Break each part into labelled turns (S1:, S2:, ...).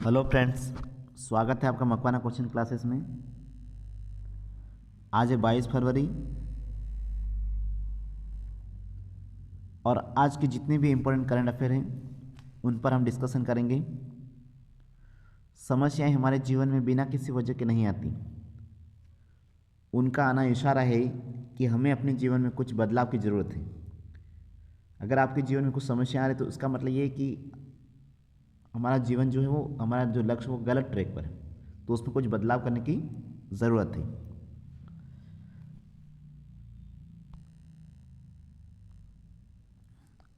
S1: Hello friends, स्वागत है आपका मकवाना कोचिंग क्लासेस में। आज है 22 फरवरी और आज के जितने भी इम्पोर्टेंट करंट अफेयर हैं उन पर हम डिस्कशन करेंगे। समस्याएं हमारे जीवन में बिना किसी वजह के नहीं आती, उनका आना इशारा है कि हमें अपने जीवन में कुछ बदलाव की ज़रूरत है। अगर आपके जीवन में कुछ समस्या आ रही है तो इसका मतलब ये है कि हमारा जीवन जो है वो हमारा जो लक्ष्य वो गलत ट्रैक पर है, तो उसमें कुछ बदलाव करने की ज़रूरत है।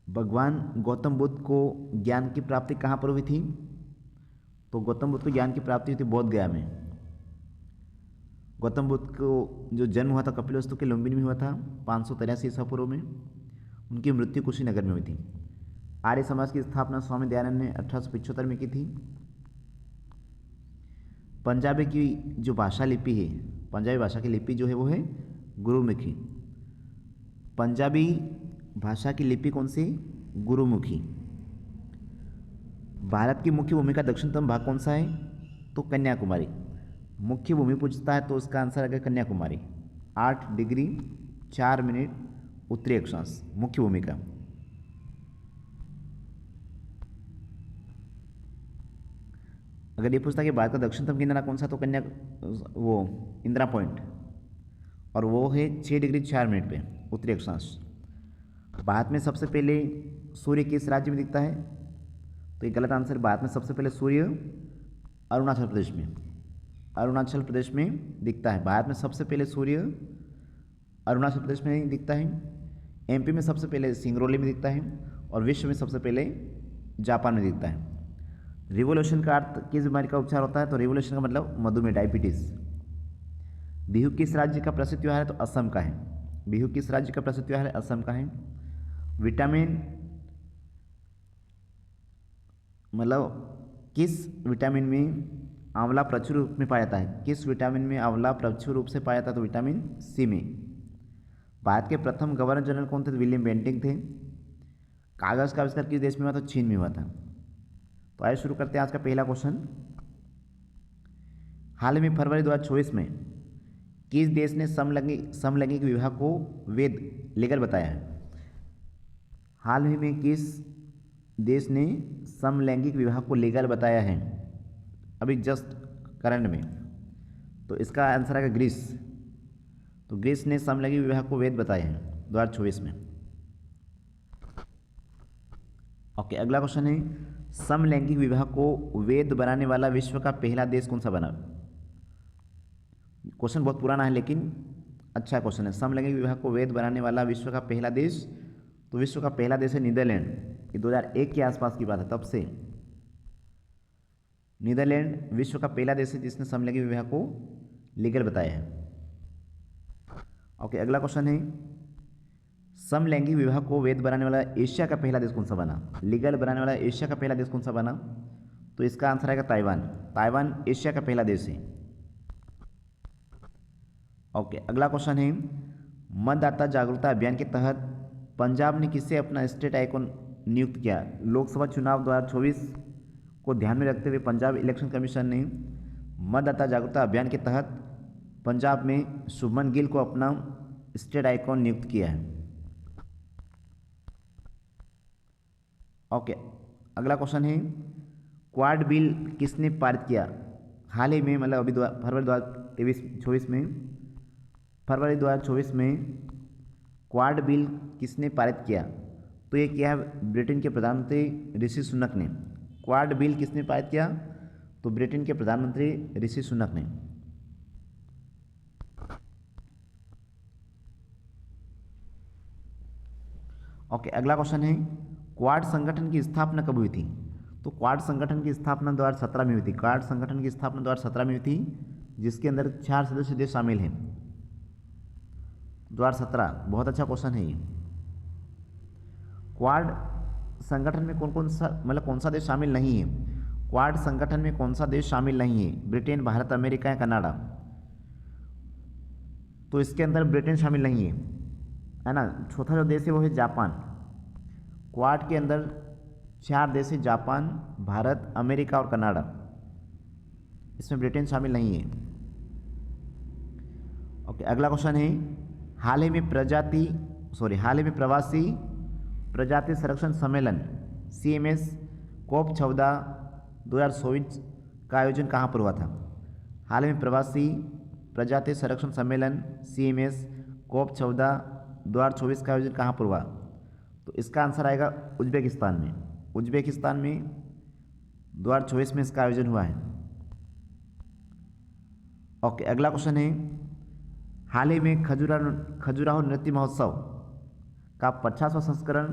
S1: भगवान गौतम बुद्ध को ज्ञान की प्राप्ति कहाँ पर हुई थी? तो गौतम बुद्ध को ज्ञान की प्राप्ति हुई थी बोध गया में। गौतम बुद्ध को जो जन्म हुआ था कपिलवस्तु के लुम्बिनी में हुआ था 583 ईसा पूर्व में। उनकी मृत्यु कुशीनगर में हुई थी। आर्य समाज की स्थापना स्वामी दयानंद ने 1875 में की थी। पंजाबी की जो भाषा लिपि है, पंजाबी भाषा की लिपि जो है वो है गुरुमुखी। पंजाबी भाषा की लिपि कौन सी? गुरुमुखी। भारत की मुख्य भूमि का दक्षिणतम भाग कौन सा है? तो कन्याकुमारी। मुख्य भूमि पूछता है तो इसका आंसर आएगा कन्याकुमारी। 8 डिग्री 4 मिनट उत्तरी अक्षांश मुख्य भूमि का। अगर ये पूछता है कि भारत का दक्षिणतम किनारा कौन सा, तो वो इंदिरा पॉइंट, और वो है 6 डिग्री 4 मिनट पे उत्तरी अक्षांश। भारत में सबसे पहले सूर्य किस राज्य में दिखता है? तो ये गलत आंसर। भारत में सबसे पहले सूर्य अरुणाचल प्रदेश में, अरुणाचल प्रदेश में दिखता है। भारत में सबसे पहले सूर्य अरुणाचल प्रदेश में दिखता है। एमपी में सबसे पहले सिंगरौली में दिखता है और विश्व में सबसे पहले जापान में दिखता है। रिवोल्यूशन का अर्थ किस बीमारी का उपचार होता है? तो रिवोल्यूशन का मतलब मधुमेह, डायबिटीज। बिहू किस राज्य का प्रसिद्ध त्योहार है? तो असम का है। बिहू किस राज्य का प्रसिद्ध त्योहार है? असम का है। विटामिन मतलब किस विटामिन में आंवला प्रचुर रूप में पाया जाता है? किस विटामिन में आंवला प्रचुर रूप से पाया जाता है? तो विटामिन सी में। भारत के प्रथम गवर्नर जनरल कौन थे? तो विलियम बेंटिंक थे। कागज का आविष्कार किस देश में हुआ? तो चीन में हुआ था। तो आइए शुरू करते हैं आज का पहला क्वेश्चन। हाल में फरवरी 2024 में किस देश ने समलैंगिक विवाह को वैध लीगल बताया है? हाल ही में किस देश ने समलैंगिक विवाह को लीगल बताया है? अभी जस्ट करंट में। तो इसका आंसर आएगा ग्रीस। तो ग्रीस ने समलैंगिक विवाह को वैध बताया है 2024 में। ओके, अगला क्वेश्चन है समलैंगिक विवाह को वैध बनाने वाला विश्व का पहला देश कौन सा बना? क्वेश्चन बहुत पुराना है लेकिन अच्छा क्वेश्चन है। समलैंगिक विवाह को वैध बनाने वाला विश्व का पहला देश, तो विश्व का पहला देश है नीदरलैंड। ये 2001 के आसपास की बात है, तब से नीदरलैंड विश्व का पहला देश है जिसने समलैंगिक विवाह को लीगल बताया है। ओके, अगला क्वेश्चन है समलैंगिक विवाह को वैध बनाने वाला एशिया का पहला देश कौन सा बना? लीगल बनाने वाला एशिया का पहला देश कौन सा बना? तो इसका आंसर आएगा ताइवान। ताइवान एशिया का पहला देश है। ओके, अगला क्वेश्चन है मतदाता जागरूकता अभियान के तहत पंजाब ने किसे अपना स्टेट आइकॉन नियुक्त किया? लोकसभा चुनाव 2024 को ध्यान में रखते हुए पंजाब इलेक्शन कमीशन ने मतदाता जागरूकता अभियान के तहत पंजाब में शुभमन गिल को अपना स्टेट आइकॉन नियुक्त किया है। ओके, अगला क्वेश्चन है क्वाड बिल किसने पारित किया? हाल ही में, मतलब अभी फरवरी 2024 में, फरवरी 2024 में क्वाड बिल किसने पारित किया? तो ये किया है ब्रिटेन के प्रधानमंत्री ऋषि सुनक ने। क्वाड बिल किसने पारित किया? तो ब्रिटेन के प्रधानमंत्री ऋषि सुनक ने। ओके, अगला क्वेश्चन है क्वाड संगठन की स्थापना कब हुई थी? तो क्वाड संगठन की स्थापना 2017 में हुई थी। क्वाड संगठन की स्थापना 2017 में हुई थी, जिसके अंदर 4 सदस्य देश शामिल हैं। 2017, बहुत अच्छा क्वेश्चन है ये। क्वाड संगठन में कौन सा देश शामिल नहीं है? क्वाड संगठन में कौन सा देश शामिल नहीं है? ब्रिटेन, भारत, अमेरिका या कनाडा? तो इसके अंदर ब्रिटेन शामिल नहीं है ना। चौथा जो देश है वो है जापान। क्वाड के अंदर 4 देश है, जापान, भारत, अमेरिका और कनाडा। इसमें ब्रिटेन शामिल नहीं है। ओके, अगला क्वेश्चन है हाल ही में प्रवासी प्रजाति संरक्षण सम्मेलन CMS COP14 2024 का आयोजन कहाँ पर हुआ था? हाल में प्रवासी प्रजाति संरक्षण सम्मेलन CMS COP14 2024 का आयोजन कहाँ पर हुआ? तो इसका आंसर आएगा उज्बेकिस्तान में। उज्बेकिस्तान में 2024 में इसका आयोजन हुआ है। ओके, अगला क्वेश्चन है हाल ही में खजुराहो नृत्य महोत्सव का 50वां संस्करण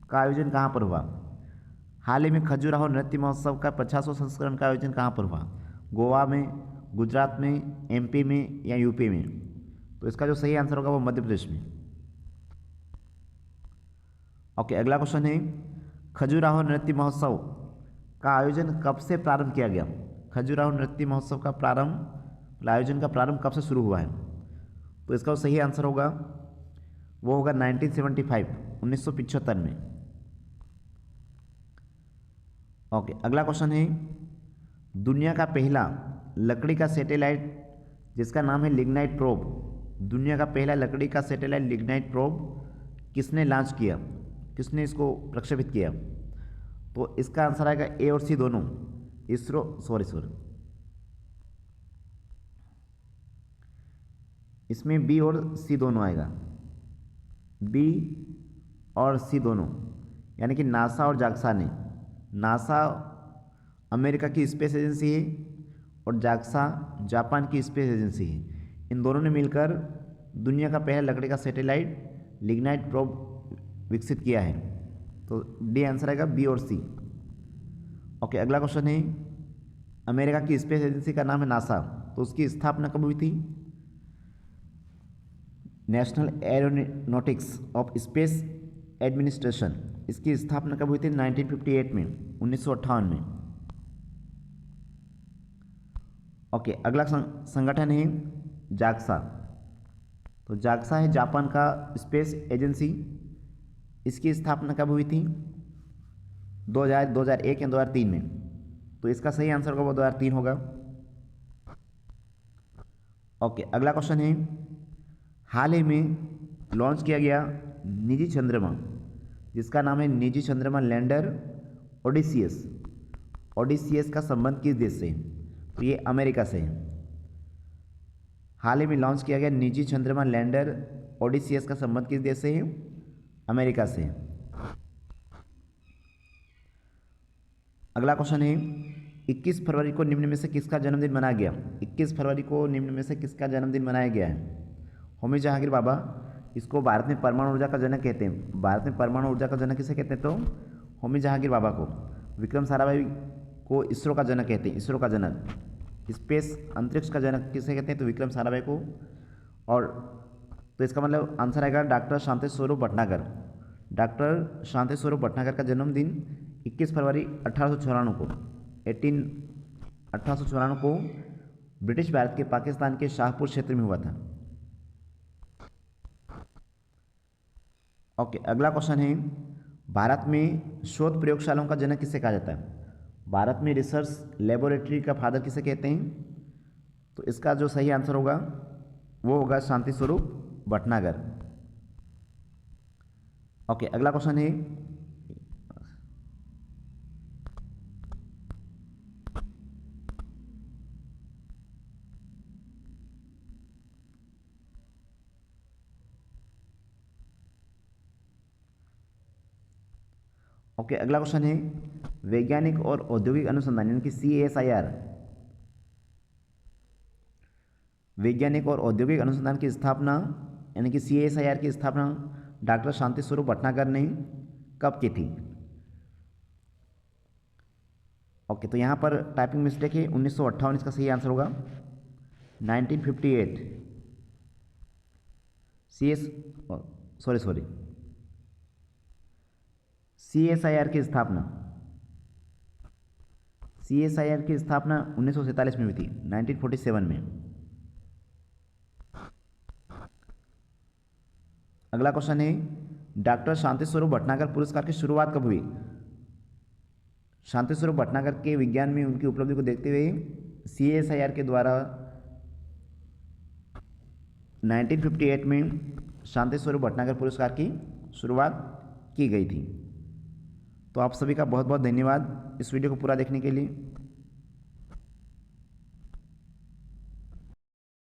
S1: का आयोजन कहाँ पर हुआ? हाल ही में खजुराहो नृत्य महोत्सव का 50वां संस्करण का आयोजन कहाँ पर हुआ? गोवा में, गुजरात में, MP में या UP में? तो इसका जो सही आंसर होगा वो मध्य प्रदेश में। ओके, अगला क्वेश्चन है खजुराहो नृत्य महोत्सव का आयोजन कब से प्रारंभ किया गया? खजुराहो नृत्य महोत्सव का आयोजन का प्रारंभ कब से शुरू हुआ है? तो इसका सही आंसर होगा वो होगा 1975 में। ओके, अगला क्वेश्चन है दुनिया का पहला लकड़ी का सैटेलाइट जिसका नाम है लिग्नाइट प्रोब, दुनिया का पहला लकड़ी का सैटेलाइट लिग्नाइट प्रोब किसने लॉन्च किया, किसने इसको प्रक्षेपित किया? तो इसका आंसर आएगा A और C दोनों। इसमें B और C दोनों आएगा, B और C दोनों, यानी कि नासा और जाक्सा ने। नासा अमेरिका की स्पेस एजेंसी है और जाक्सा जापान की स्पेस एजेंसी है। इन दोनों ने मिलकर दुनिया का पहला लकड़ी का सैटेलाइट लिग्नाइट प्रोब विकसित किया है। तो डी आंसर आएगा B और C। ओके, अगला क्वेश्चन है अमेरिका की स्पेस एजेंसी का नाम है नासा, तो उसकी स्थापना कब हुई थी? National aeronautics of space administration, इसकी स्थापना कब हुई थी? 1958 में, 1958 में। ओके, अगला संगठन है जाक्सा। तो जाक्सा है जापान का स्पेस एजेंसी, इसकी स्थापना कब हुई थी? 2000, 2001 या 2003 में। तो इसका सही आंसर होगा वो 2003 होगा। ओके, अगला क्वेश्चन है हाल ही में लॉन्च किया गया निजी चंद्रमा जिसका नाम है निजी चंद्रमा लैंडर ओडिसियस। ओडिसियस का संबंध किस देश से? तो ये अमेरिका से है। हाल ही में लॉन्च किया गया निजी चंद्रमा लैंडर ओडिसियस का संबंध किस देश से है? अमेरिका से। अगला क्वेश्चन है 21 फरवरी को निम्न में से किसका जन्मदिन मनाया गया? 21 फरवरी को निम्न में से किसका जन्मदिन मनाया गया है? होमी जहांगीर बाबा, इसको भारत में परमाणु ऊर्जा का जनक कहते हैं। भारत में परमाणु ऊर्जा का जनक किसे कहते हैं? तो होमी जहांगीर बाबा को। विक्रम साराभाई को इसरो का जनक कहते हैं, इसरो का जनक। स्पेस अंतरिक्ष का जनक किसे कहते हैं? तो विक्रम साराभाई को। और तो इसका मतलब आंसर आएगा डॉक्टर शांति स्वरूप भटनागर। डॉक्टर शांति स्वरूप भटनागर का जन्मदिन 21 फरवरी 1894 को ब्रिटिश भारत के पाकिस्तान के शाहपुर क्षेत्र में हुआ था। ओके, अगला क्वेश्चन है भारत में शोध प्रयोगशालाओं का जनक किसे कहा जाता है? भारत में रिसर्च लेबोरेटरी का फादर किसे कहते हैं? तो इसका जो सही आंसर होगा वो होगा शांति स्वरूप भटनागर। ओके, अगला क्वेश्चन है अगला क्वेश्चन है वैज्ञानिक और औद्योगिक अनुसंधान यानी कि CSIR, वैज्ञानिक और औद्योगिक अनुसंधान की स्थापना यानी कि CSIR की स्थापना डॉक्टर शांति स्वरूप भटनागर ने कब की थी? ओके, तो यहाँ पर टाइपिंग मिस्टेक है, 1958 इसका सही आंसर होगा। 1958 CSIR की स्थापना 1947 में हुई थी, 1947 में। अगला क्वेश्चन है डॉक्टर शांति स्वरूप भटनागर पुरस्कार की शुरुआत कब हुई? शांति स्वरूप भटनागर के विज्ञान में उनकी उपलब्धि को देखते हुए CSIR के द्वारा 1958 में शांति स्वरूप भटनागर पुरस्कार की शुरुआत की गई थी। तो आप सभी का बहुत बहुत धन्यवाद इस वीडियो को पूरा देखने के लिए।